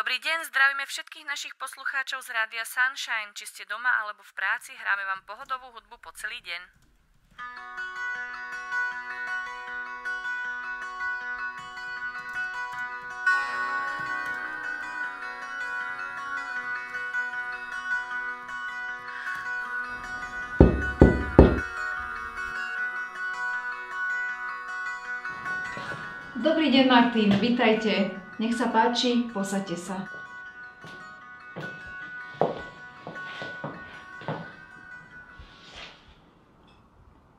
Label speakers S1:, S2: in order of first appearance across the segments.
S1: Dobrý deň, zdravíme všetkých našich poslucháčov z Rádia Sunshine. Či ste doma alebo v práci, hráme vám pohodovú hudbu po celý deň.
S2: Dobrý deň, Martin, vitajte. Nech sa páči, posaďte sa.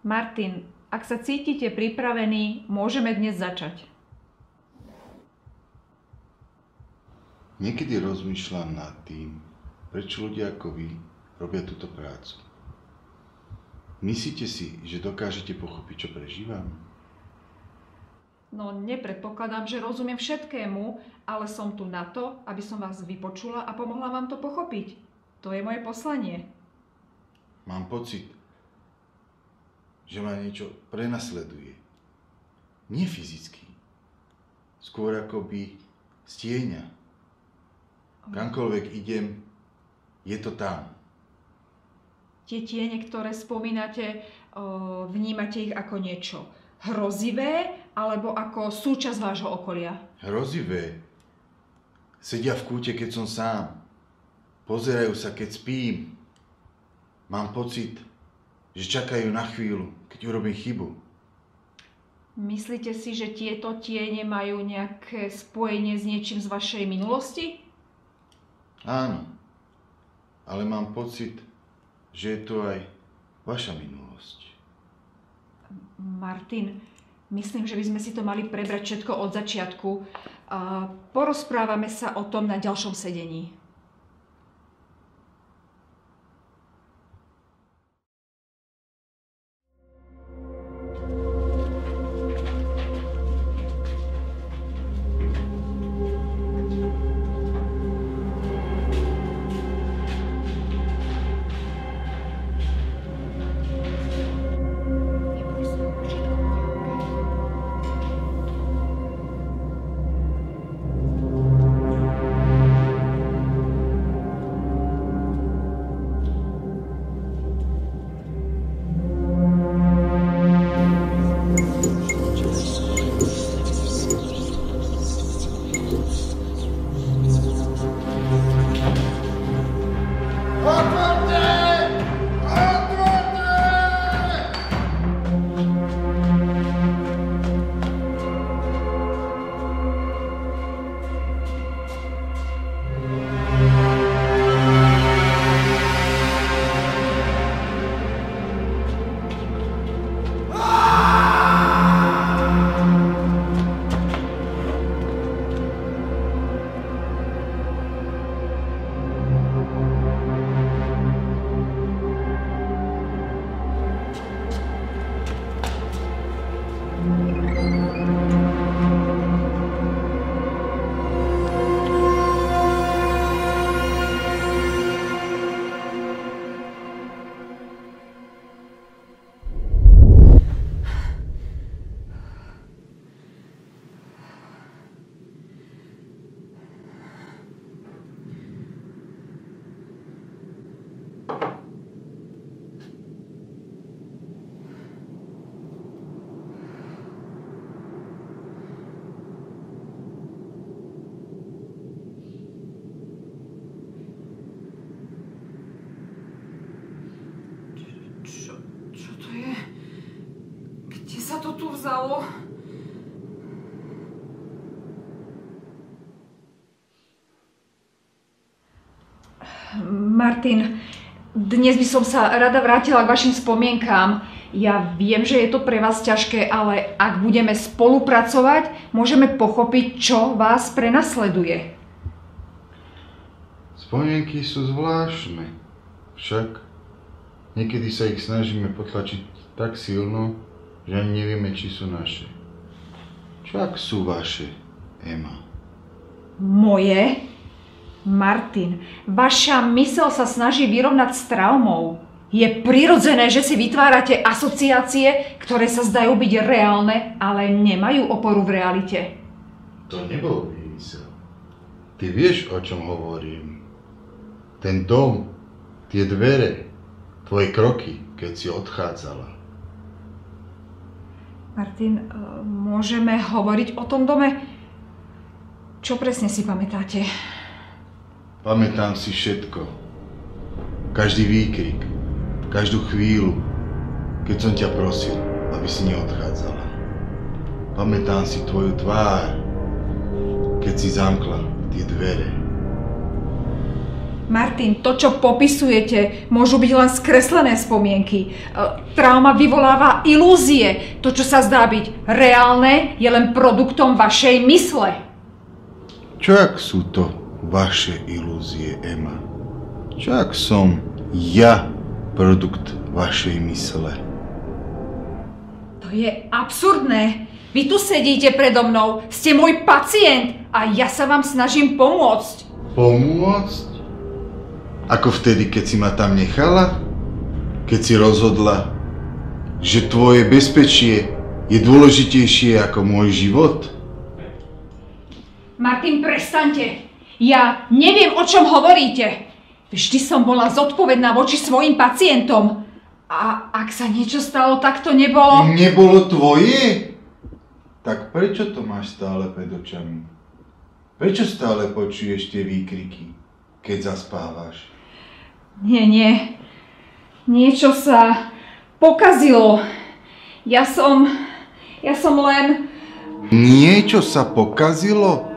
S2: Martin, ak sa cítite pripravení, môžeme dnes začať.
S3: Niekedy rozmýšľam nad tým, prečo ľudia ako vy robia túto prácu. Myslíte si, že dokážete pochopiť, čo prežívam?
S2: No, nepredpokladám, že rozumiem všetkému, ale som tu na to, aby som vás vypočula a pomohla vám to pochopiť. To je moje poslanie.
S3: Mám pocit, že ma niečo prenasleduje. Nie fyzicky. Skôr akoby z tieňa. Kamkoľvek idem, je to tam.
S2: Tie tiene, ktoré spomínate, vnímate ich ako niečo hrozivé, alebo ako súčasť vášho okolia?
S3: Hrozivé. Sedia v kúte, keď som sám. Pozerajú sa, keď spím. Mám pocit, že čakajú na chvíľu, keď urobím chybu.
S2: Myslíte si, že tieto tiene majú nejaké spojenie s niečím z vašej minulosti?
S3: Áno. Ale mám pocit, že je to aj vaša minulosť.
S2: Martin, myslím, že by sme si to mali prebrať všetko od začiatku. Porozprávame sa o tom na ďalšom sedení. Čo to je? Kde sa to tu vzalo? Martin, dnes by som sa rada vrátila k vašim spomienkám. Ja viem, že je to pre vás ťažké, ale ak budeme spolupracovať, môžeme pochopiť, čo vás prenasleduje.
S3: Spomienky sú zvláštne, však niekedy sa ich snažíme potlačiť tak silno, že ani nevieme, či sú naše. Čo ak sú vaše, Ema?
S2: Moje? Martin, vaša myseľ sa snaží vyrovnať s traumou. Je prirodzené, že si vytvárate asociácie, ktoré sa zdajú byť reálne, ale nemajú oporu v realite.
S3: To nebol výmysel. Ty vieš, o čom hovorím. Ten dom, tie dvere, tvoje kroky, keď si odchádzala.
S2: Martin, môžeme hovoriť o tom dome? Čo presne si pamätáte?
S3: Pamätám si všetko. Každý výkrik, každú chvíľu, keď som ťa prosil, aby si neodchádzala. Pamätám si tvoju tvár, keď si zamkla tie dvere.
S2: Martin, to, čo popisujete, môžu byť len skreslené spomienky. Trauma vyvoláva ilúzie. To, čo sa zdá byť reálne, je len produktom vašej mysle.
S3: Čo ak sú to vaše ilúzie, Ema? Čo ak som ja produkt vašej mysle?
S2: To je absurdné. Vy tu sedíte predo mnou, ste môj pacient a ja sa vám snažím pomôcť.
S3: Pomôcť? Ako vtedy, keď si ma tam nechala? Keď si rozhodla, že tvoje bezpečie je dôležitejšie ako môj život?
S2: Martin, prestaňte. Ja neviem, o čom hovoríte. Vždy som bola zodpovedná voči svojim pacientom. A ak sa niečo stalo, tak to nebolo...
S3: Nebolo tvoje? Tak prečo to máš stále pred očami? Prečo stále počuješ tie výkriky, keď zaspávaš?
S2: Nie. Niečo sa pokazilo. Ja som len...
S3: Niečo sa pokazilo?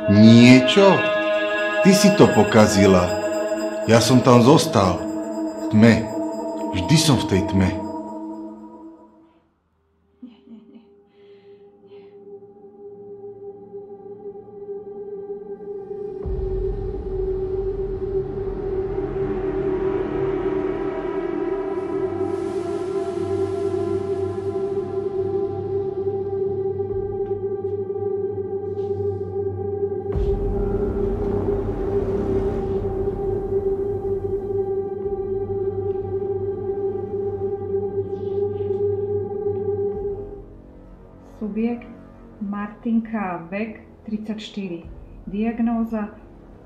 S3: Niečo? Ty si to pokazila. Ja som tam zostal. V tme. Vždy som v tej tme.
S2: Subjekt Martin K. Vek 34. Diagnóza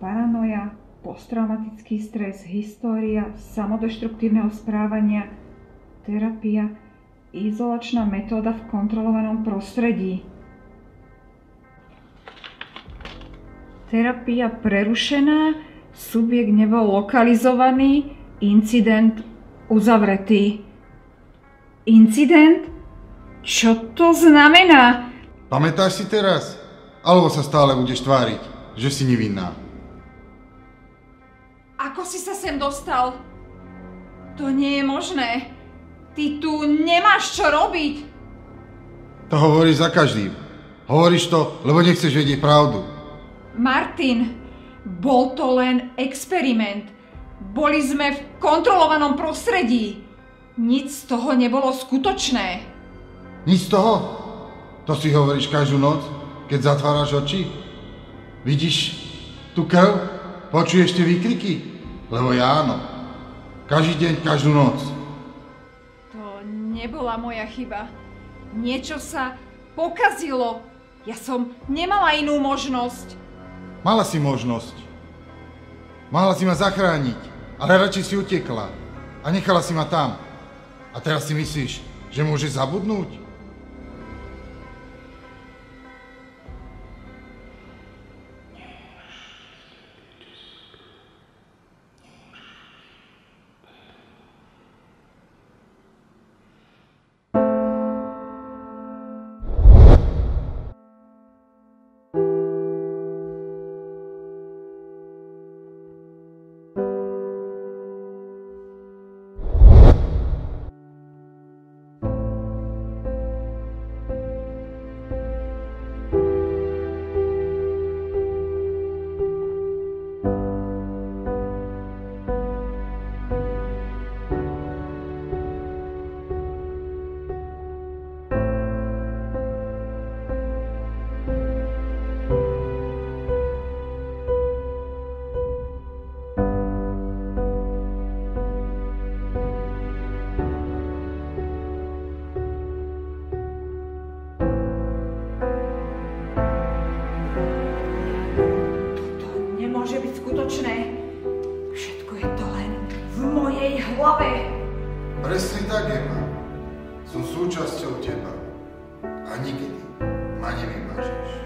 S2: paranoja, posttraumatický stres, história samodeštruktívneho správania, terapia, izolačná metóda v kontrolovanom prostredí. Terapia prerušená, subjekt nebol lokalizovaný, incident uzavretý. Incident? Čo to znamená?
S3: Pamätáš si teraz? Alebo sa stále budeš tváriť, že si nevinná?
S2: Ako si sa sem dostal? To nie je možné. Ty tu nemáš čo robiť.
S3: To hovoríš za každým. Hovoríš to, lebo nechceš vedieť pravdu.
S2: Martin, bol to len experiment. Boli sme v kontrolovanom prostredí. Nic z toho nebolo skutočné.
S3: Nic z toho? To si hovoríš každú noc, keď zatváraš oči? Vidíš tú krv? Počuješ tie výkriky? Lebo ja áno. Každý deň, každú noc.
S2: To nebola moja chyba. Niečo sa pokazilo. Ja som nemala inú možnosť.
S3: Mala si možnosť. Mala si ma zachrániť, ale radšej si utekla. A nechala si ma tam. A teraz si myslíš, že môžeš zabudnúť? Presne tak, Ema. Som súčasťou teba. A nikdy ma nevymažeš.